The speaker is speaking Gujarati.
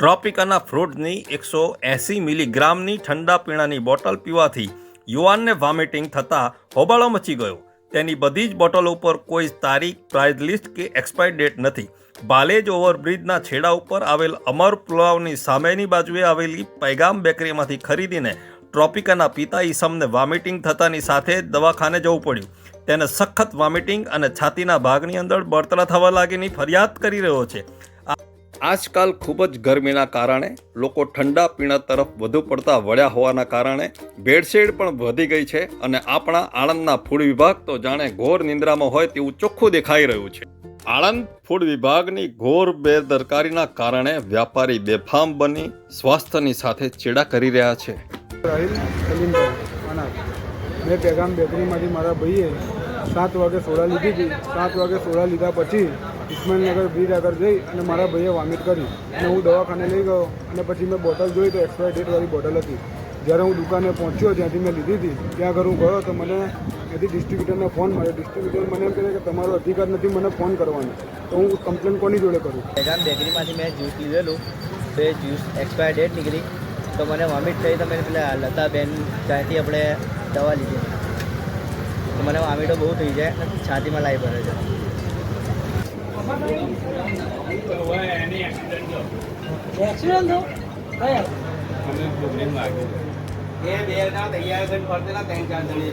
ટ્રોપિકાના ફ્રૂટની 180 મિલીગ્રામની ઠંડા પીણાની બોટલ પીવાથી યુવાનને વોમિટિંગ થતાં હોબાળો મચી ગયો. તેની બધી જ બોટલો ઉપર કોઈ તારીખ, પ્રાઇસ લિસ્ટ કે એક્સપાયર ડેટ નથી. બાલેજ ઓવરબ્રિજના છેડા ઉપર આવેલ અમર પુલાવની સામેની બાજુએ આવેલી પૈગામ બેકરીમાંથી ખરીદીને ટ્રોપિકાના પિતા ઈસમને વોમિટિંગ થતાની સાથે દવાખાને જવું પડ્યું. તેને સખત વોમિટિંગ અને છાતીના ભાગની અંદર બળતરા થવા લાગીની ફરિયાદ કરી રહ્યો છે. આજકાલ ખૂબ જ ગરમીના કારણે લોકો ઠંડા પીણા તરફ વધુ પડતા વળ્યા હોવાના કારણે ભેળસેળ પણ વધી ગઈ છે અને આપણા આણંદના ફૂડ વિભાગ તો જાણે ઘોર નિંદ્રામાં હોય તેવું ચોખ્ખું દેખાઈ રહ્યું છે. આણંદ ફૂડ વિભાગની ઘોર બેદરકારીના કારણે વ્યાપારી બેફામ બની સ્વાસ્થ્યની સાથે ચેડા કરી રહ્યા છે. મેં પેગામ બેકરીમાંથી મારા ભાઈએ 7 વાગે સોડા લીધી હતી. 7 વાગે સોડા લીધા પછી ઇસ્માઇલનગર બ્રિજ આગળ જઈ અને મારા ભાઈએ વોમિટ કરી અને હું દવાખાને લઈ ગયો અને પછી મેં બોટલ જોઈ તો એક્સપાયર ડેટવાળી બોટલ હતી. જ્યારે હું દુકાને પહોંચ્યો જ્યાંથી મેં લીધી હતી ત્યાં આગળ હું ગયો તો મને ત્યાંથી ડિસ્ટ્રીબ્યુટરને ફોન માર્યો. ડિસ્ટ્રીબ્યુટર મને એમ કહે કે તમારો અધિકાર નથી મને ફોન કરવાનો. તો હું કમ્પ્લેન કોની જોડે કરું? પેગામ બેકરીમાંથી મેં જ્યુસ લીધેલું તો એ જ્યુસ એક્સપાયર ડેટ નીકળી તો મને વોમિટ થઈ. તો મેં પેલા લતાબેન ત્યાંથી આપણે દવા લીધી તો મને વોમિટો બહુ થઈ જાય અને છાતીમાં લાઈ ભરે છે. એક્સિડન્ટ થયો કયા એ બે તૈયાર કરીને ફરતેલા 3-4 જણી